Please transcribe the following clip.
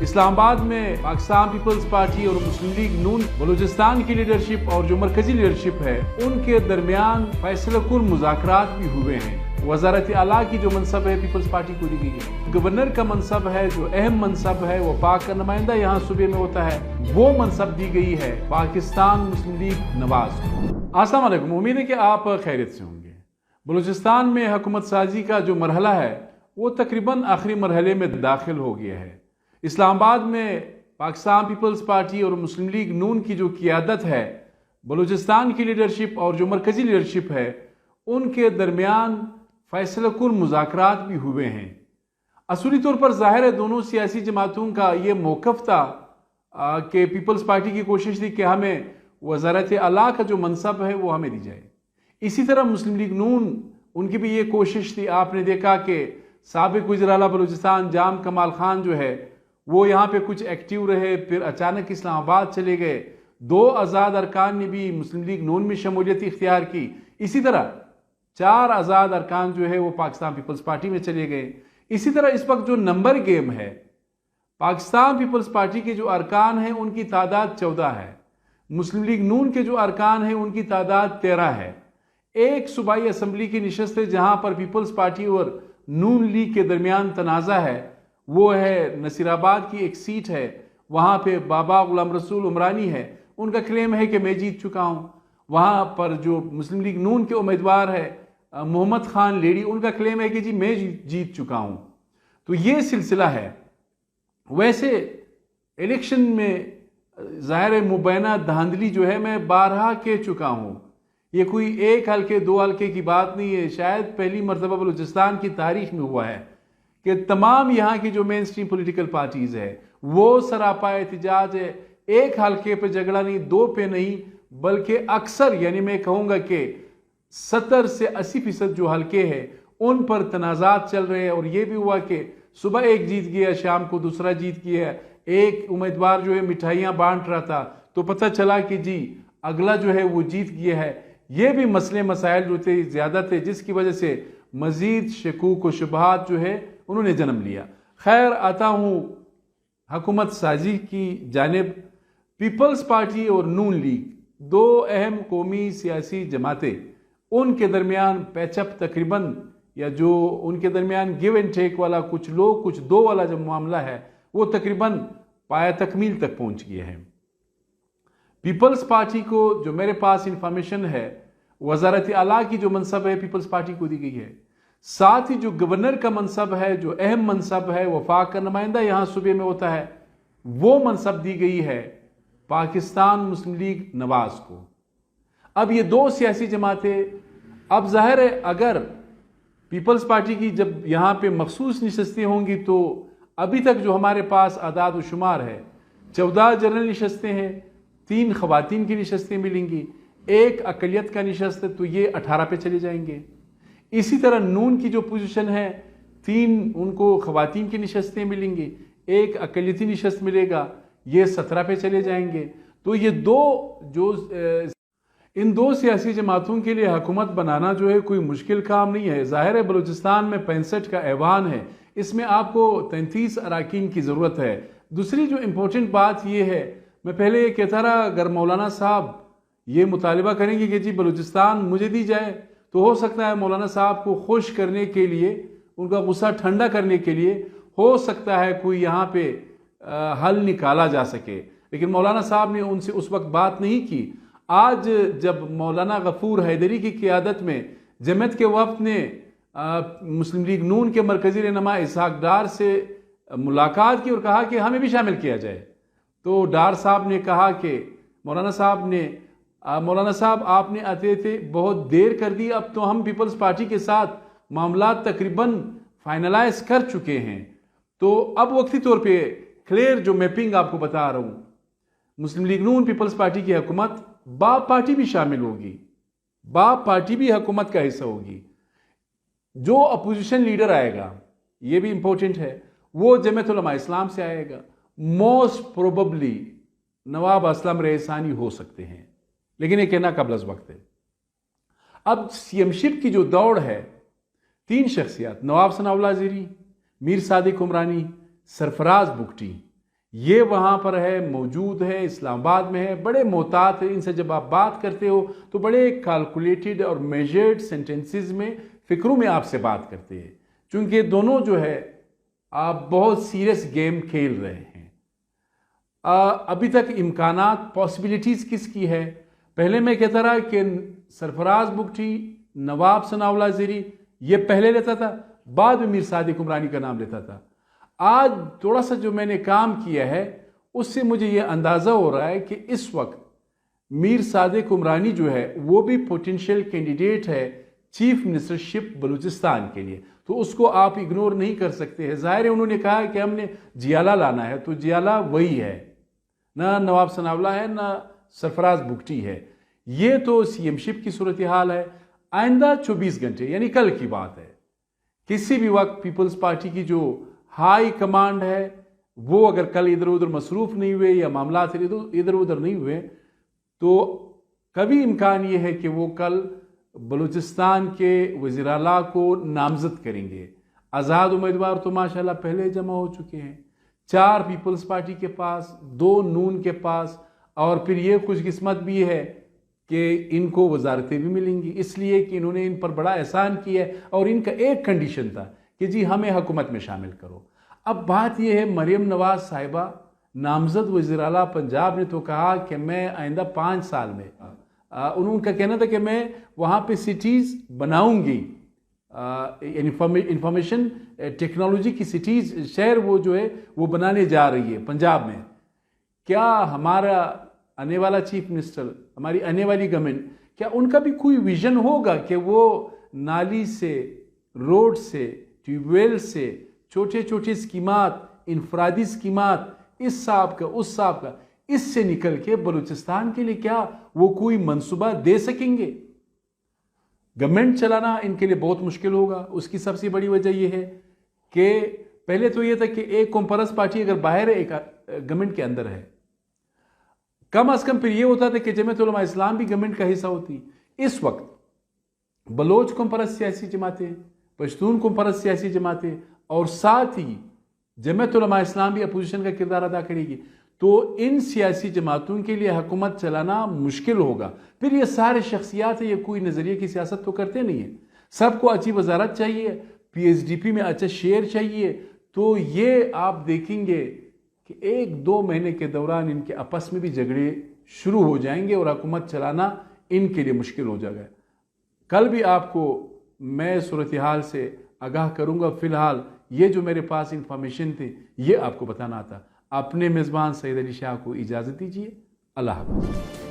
इस्लामाबाद में Pakistan peoples party और मुस्लिम league नून बलूचिस्तान की लीडरशिप और जो मरकजी लीडरशिप है उनके दरमियान फैसलाकुन मुज़ाकरात भी हुए हैं। वजारत आला की जो मनसब है पीपल्स पार्टी को दी गई है। गवर्नर का मनसब है, जो अहम मनसब है वो पाक का नुमाइंदा यहाँ सूबे में होता है, वो मनसब दी गई है पाकिस्तान मुस्लिम लीग नवाज को। अस्सलाम वालेकुम, उम्मीद है कि आप खैरियत से होंगे। बलूचिस्तान में हुकूमत साजी का जो मरहला है वो तकरीबन आखिरी मरहले में दाखिल हो गया है। इस्लामाबाद में पाकिस्तान पीपल्स पार्टी और मुस्लिम लीग नून की जो क़ियादत है, बलूचिस्तान की लीडरशिप और जो मरकजी लीडरशिप है उनके दरमियान फैसलाकुन मुज़ाकरात भी हुए हैं। असूली तौर पर ज़ाहिर है दोनों सियासी जमातों का ये मौक़िफ़ था कि पीपल्स पार्टी की कोशिश थी कि हमें वज़ारत आला का जो मनसब है वो हमें दी जाए। इसी तरह मुस्लिम लीग नून उनकी भी ये कोशिश थी। आपने देखा कि साबिक़ वज़ीर आला बलूचिस्तान जाम कमाल खान जो है वो यहाँ पे कुछ एक्टिव रहे, फिर अचानक इस्लामाबाद चले गए। 2 आज़ाद अरकान ने भी मुस्लिम लीग नून में शमूलियत इख्तियार की। इसी तरह 4 आज़ाद अरकान जो है वो पाकिस्तान पीपल्स पार्टी में चले गए। इसी तरह इस वक्त जो नंबर गेम है, पाकिस्तान पीपल्स पार्टी के जो अरकान हैं उनकी तादाद 14 है, मुस्लिम लीग नून के जो अरकान हैं उनकी तादाद 13 है। एक सूबाई असम्बली की नशस्त है जहाँ पर पीपल्स पार्टी और नून लीग के दरमियान तनाज़ा है, वो है नसीराबाद की एक सीट है। वहाँ पे बाबा गुलाम रसूल उमरानी है, उनका क्लेम है कि मैं जीत चुका हूँ। वहाँ पर जो मुस्लिम लीग नून के उम्मीदवार है मोहम्मद खान लेडी, उनका क्लेम है कि जी मैं जीत चुका हूँ। तो ये सिलसिला है। वैसे इलेक्शन में ज़ाहिर मुबैना धांधली जो है मैं बारहा कह चुका हूँ, ये कोई 1 हल्के 2 हल्के की बात नहीं है। शायद पहली मरतबा बलूचिस्तान की तारीख में हुआ है कि तमाम यहाँ की जो मेन स्ट्रीम पोलिटिकल पार्टीज़ है वो सरापा एहतिजाज है। 1 हल्के पे झगड़ा नहीं, 2 पे नहीं, बल्कि अक्सर यानी मैं कहूँगा कि 70 से 80% जो हल्के हैं उन पर तनाज़ात चल रहे हैं। और ये भी हुआ कि सुबह एक जीत गया, शाम को दूसरा जीत गया। एक उम्मीदवार जो है मिठाइयाँ बांट रहा था तो पता चला कि जी अगला जो है वो जीत गया है। ये भी मसले मसाइल जो थे ज़्यादा थे, जिसकी वजह से मज़ीद शकूक व शुबहात जो है उन्होंने जन्म लिया। खैर, आता हूँ हुकूमत साजी की जानिब। पीपल्स पार्टी और नून लीग 2 अहम कौमी सियासी जमातें, उनके दरमियान पैचअप तकरीबन या जो उनके दरमियान गिव एंड टेक वाला कुछ लोग कुछ दो वाला जो मामला है वो तकरीबन पाया तकमील तक पहुंच गया है। पीपल्स पार्टी को जो मेरे पास इंफॉर्मेशन है, वजारत आला की जो मनसब है पीपल्स पार्टी को दी गई है। साथ ही जो गवर्नर का मनसब है, जो अहम मनसब है, वफाक का नुमाइंदा यहाँ सूबे में होता है, वो मनसब दी गई है पाकिस्तान मुस्लिम लीग नवाज को। अब ये 2 सियासी जमातें, अब जाहिर है अगर पीपल्स पार्टी की जब यहाँ पे मखसूस नशस्तें होंगी तो अभी तक जो हमारे पास आदाद व शुमार है 14 जनरल नशस्तें हैं, 3 खवातीन की नशस्तें मिलेंगी, 1 अकलियत का नशस्त है, तो ये 18 पे चले जाएंगे। इसी तरह नून की जो पोजीशन है 3 उनको खवातीन की नशस्तें मिलेंगी, 1 अकलियती नशस्त मिलेगा, ये 17 पे चले जाएंगे। तो ये इन 2 सियासी जमातों के लिए हुकूमत बनाना जो है कोई मुश्किल काम नहीं है। ज़ाहिर है बलूचिस्तान में 65 का ऐवान है, इसमें आपको 33 अराकीन की ज़रूरत है। दूसरी जो इम्पोर्टेंट बात ये है, मैं पहले ये कहता रहा अगर मौलाना साहब ये मुतालिबा करेंगे कि जी बलूचिस्तान मुझे दी जाए, तो हो सकता है मौलाना साहब को खुश करने के लिए, उनका गुस्सा ठंडा करने के लिए हो सकता है कोई यहाँ पे हल निकाला जा सके। लेकिन मौलाना साहब ने उनसे उस वक्त बात नहीं की। आज जब मौलाना गफूर हैदरी की क़ियादत में जमात के वफ़द ने मुस्लिम लीग नून के मरकज़ी रहनुमा इसहाक डार से मुलाकात की और कहा कि हमें भी शामिल किया जाए, तो डार साहब ने कहा कि मौलाना साहब आपने आते थे बहुत देर कर दी, अब तो हम पीपल्स पार्टी के साथ मामला तकरीबन फाइनलाइज कर चुके हैं। तो अब वक्ती तौर पे क्लियर जो मैपिंग आपको बता रहा हूँ, मुस्लिम लीग नून पीपल्स पार्टी की हुकूमत, बाप पार्टी भी शामिल होगी, बाप पार्टी भी हुकूमत का हिस्सा होगी। जो अपोजिशन लीडर आएगा, ये भी इंपॉर्टेंट है, वो जमात उलमा इस्लाम से आएगा। मोस्ट प्रोबेबली नवाब असलम रेसानी हो सकते हैं, लेकिन ये कहना कबल अज़ वक्त है। अब सीएमशिप की जो दौड़ है, 3 शख्सियत नवाब सनाउल्लाह ज़ेरी, मीर सादिक उमरानी, सरफराज बुगटी, ये वहाँ पर है, मौजूद है, इस्लामाबाद में है, बड़े मोहतात है। इनसे जब आप बात करते हो तो बड़े कैलकुलेटेड और मेजर्ड सेंटेंसेस में, फिक्रों में आपसे बात करते हैं, क्योंकि दोनों जो है आप बहुत सीरियस गेम खेल रहे हैं। अभी तक इम्कानात, पॉसिबिलिटीज़ किसकी है? पहले मैं कहता रहा कि सरफराज बुगटी, नवाब सनाउल्लाह ज़ेरी ये पहले लेता था, बाद में मीर सादिक उमरानी का नाम लेता था। आज थोड़ा सा जो मैंने काम किया है उससे मुझे ये अंदाज़ा हो रहा है कि इस वक्त मीर सादिक उमरानी जो है वो भी पोटेंशियल कैंडिडेट है चीफ मिनिस्टरशिप बलूचिस्तान के लिए, तो उसको आप इग्नोर नहीं कर सकते हैं। ज़ाहिर है उन्होंने कहा कि हमने जियाला लाना है, तो जियाला वही है, ना नवाब सनाउल्लाह है ना सरफराज बुगटी है। ये तो सीएमशिप की सूरत हाल है। आइंदा 24 घंटे यानी कल की बात है, किसी भी वक्त पीपल्स पार्टी की जो हाई कमांड है वो अगर कल इधर उधर मसरूफ नहीं हुए या मामला इधर उधर नहीं हुए तो कभी इम्कान ये है कि वो कल बलूचिस्तान के वज़ीर आला को नामजद करेंगे। आज़ाद उम्मीदवार तो माशाल्लाह पहले जमा हो चुके हैं, 4 पीपल्स पार्टी के पास, 2 नून के पास, और फिर ये खुशकिस्मत भी है कि इनको वजारतें भी मिलेंगी, इसलिए कि इन्होंने इन पर बड़ा एहसान किया है और इनका एक कंडीशन था कि जी हमें हुकूमत में शामिल करो। अब बात यह है, मरियम नवाज साहिबा नामजद वज़ीर आला पंजाब ने तो कहा कि मैं आइंदा 5 साल में, उनका कहना था कि मैं वहाँ पे सिटीज़ बनाऊंगी, इंफॉर्मेशन टेक्नोलॉजी की सिटीज़, शहर वो जो है वो बनाने जा रही है पंजाब में। क्या हमारा आने वाला चीफ मिनिस्टर, हमारी आने वाली गवर्नमेंट, क्या उनका भी कोई विजन होगा कि वो नाली से, रोड से, ट्यूबवेल से, छोटे छोटे स्कीमात, इनफरादी स्कीमात, इस साहब का उस साहब का, इससे निकल के बलूचिस्तान के लिए क्या वो कोई मंसूबा दे सकेंगे? गवर्नमेंट चलाना इनके लिए बहुत मुश्किल होगा। उसकी सबसे बड़ी वजह यह है कि पहले तो यह था कि एक कॉम्परस पार्टी अगर बाहर है, एक गवर्नमेंट के अंदर है, कम अज कम फिर यह होता था कि जमीयत उलमा इस्लाम भी गवर्नमेंट का हिस्सा होती। इस वक्त बलोच कॉम्परस सियासी जमातें, पश्तून कॉम्परस सियासी जमातें और साथ ही जमीयत उलमा इस्लाम भी अपोजिशन का किरदार अदा करेगी, तो इन सियासी जमातों के लिए हुकूमत चलाना मुश्किल होगा। फिर ये सारे शख्सियात है, ये कोई नज़रिए की सियासत तो करते नहीं है, सबको अच्छी वजारत चाहिए, PSDP में अच्छा शेयर चाहिए। तो ये आप देखेंगे कि 1-2 महीने के दौरान इनके आपस में भी झगड़े शुरू हो जाएंगे और हुकूमत चलाना इनके लिए मुश्किल हो जाएगा। कल भी आपको मैं सूरत हाल से आगाह करूंगा। फिलहाल ये जो मेरे पास इंफॉर्मेशन थी ये आपको बताना था। अपने मेज़बान सैयद अली शाह को इजाज़त दीजिए। अल्लाह हाफ़िज़।